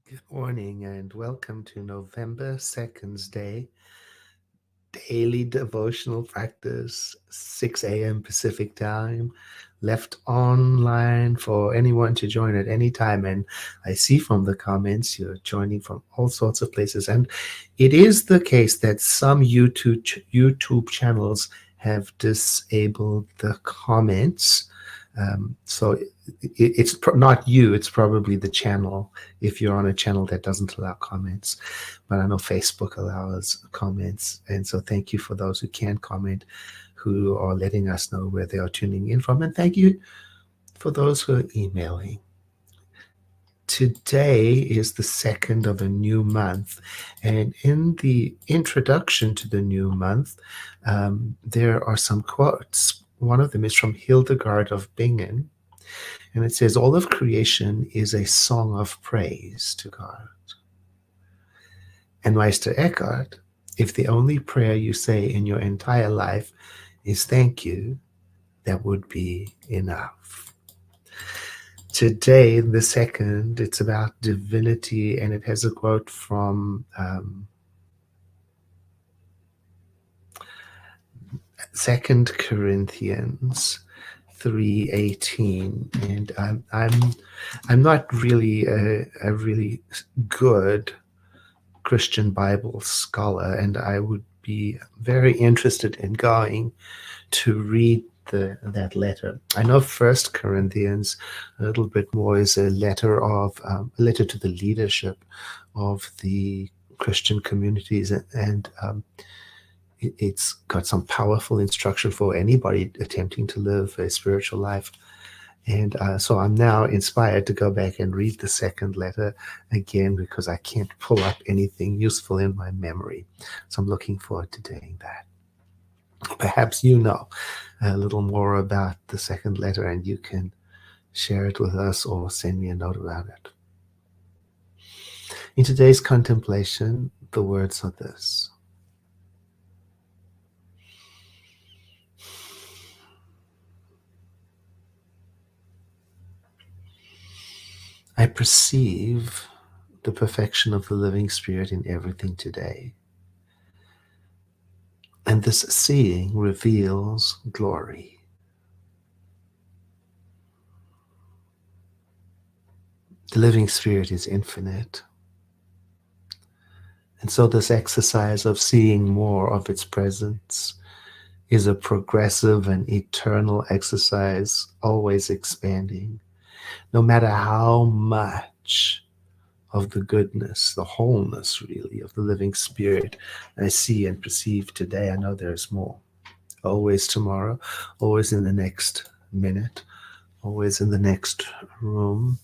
Good morning and welcome to November 2nd's day, daily devotional practice, 6 a.m. Pacific time, left online for anyone to join at any time. And I see from the comments you're joining from all sorts of places. And it is the case that some YouTube channels have disabled the comments. So it's not you, it's probably the channel if you're on a channel that doesn't allow comments. But I know Facebook allows comments. And so thank you for those who can comment, who are letting us know where they are tuning in from. And thank you for those who are emailing. Today is the second of a new month. And in the introduction to the new month, there are some quotes. One of them is from Hildegard of Bingen. And it says, all of creation is a song of praise to God. And Meister Eckhart, if the only prayer you say in your entire life is thank you, that would be enough. Today, the second, it's about divinity, and it has a quote from 2 Corinthians 3:18, and I'm not really a really good Christian Bible scholar, and I would be very interested in going to read that letter. I know First Corinthians a little bit more is a letter to the leadership of the Christian communities, and it's got some powerful instruction for anybody attempting to live a spiritual life. And so I'm now inspired to go back and read the second letter again because I can't pull up anything useful in my memory. So I'm looking forward to doing that. Perhaps you know a little more about the second letter and you can share it with us or send me a note about it. In today's contemplation, the words are this. I perceive the perfection of the living Spirit in everything today. And this seeing reveals glory. The living Spirit is infinite. And so this exercise of seeing more of its presence is a progressive and eternal exercise, always expanding. No matter how much of the goodness, the wholeness really, of the living Spirit I see and perceive today, I know there's more. Always tomorrow, always in the next minute, always in the next room.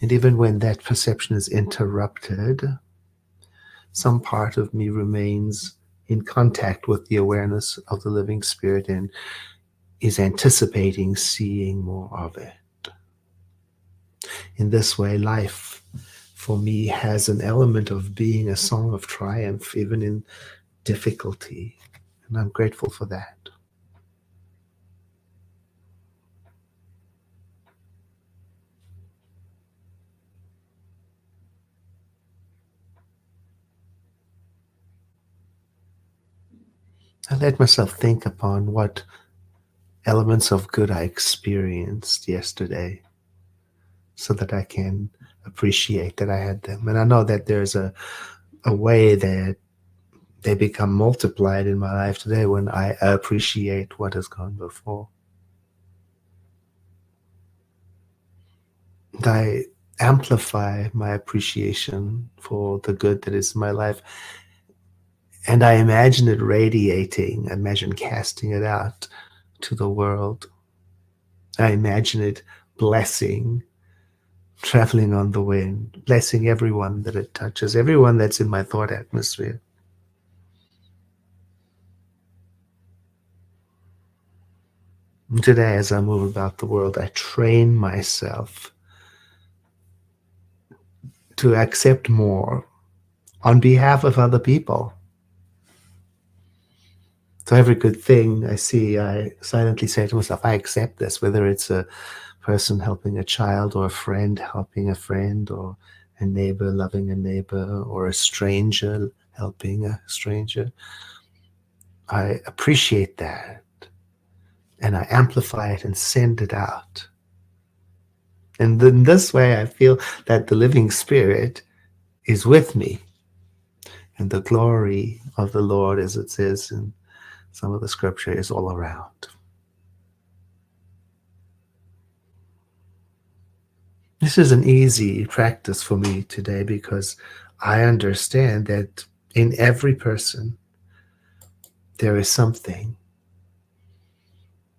And even when that perception is interrupted, some part of me remains in contact with the awareness of the living Spirit and is anticipating seeing more of it. In this way, life for me has an element of being a song of triumph, even in difficulty. And I'm grateful for that. I let myself think upon what elements of good I experienced yesterday so that I can appreciate that I had them. And I know that there's a way that they become multiplied in my life today when I appreciate what has gone before. And I amplify my appreciation for the good that is in my life. And I imagine it radiating, I imagine casting it out to the world. I imagine it blessing, traveling on the wind, blessing everyone that it touches, everyone that's in my thought atmosphere. And today, as I move about the world, I train myself to accept more on behalf of other people. So every good thing I see, I silently say to myself, I accept this, whether it's a person helping a child or a friend helping a friend or a neighbor loving a neighbor, or a stranger helping a stranger. I appreciate that, and I amplify it and send it out. And in this way, I feel that the living Spirit is with me, and the glory of the Lord, as it says in some of the scripture, is all around. This is an easy practice for me today because I understand that in every person there is something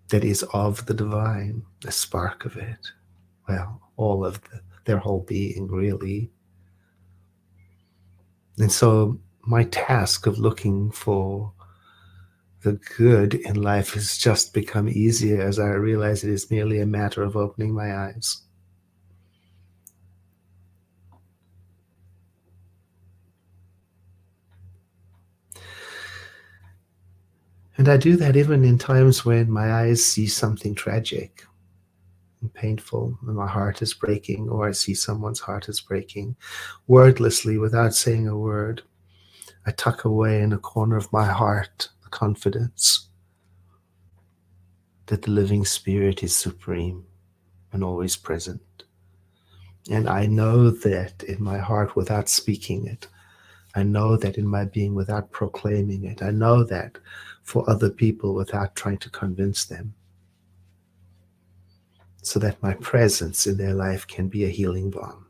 that is of the divine, a spark of it. Well, all of their whole being, really. And so my task of looking for the good in life has just become easier as I realize it is merely a matter of opening my eyes. And I do that even in times when my eyes see something tragic and painful, and my heart is breaking, or I see someone's heart is breaking. Wordlessly, without saying a word, I tuck away in a corner of my heart the confidence that the living Spirit is supreme and always present. And I know that in my heart without speaking it. I know that in my being without proclaiming it. I know that for other people without trying to convince them, so that my presence in their life can be a healing balm.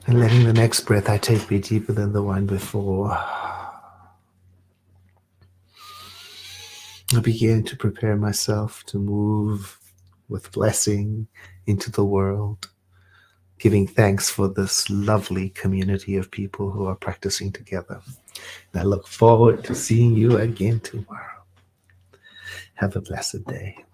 And letting the next breath I take be deeper than the one before. I begin to prepare myself to move with blessing into the world, giving thanks for this lovely community of people who are practicing together. And I look forward to seeing you again tomorrow. Have a blessed day.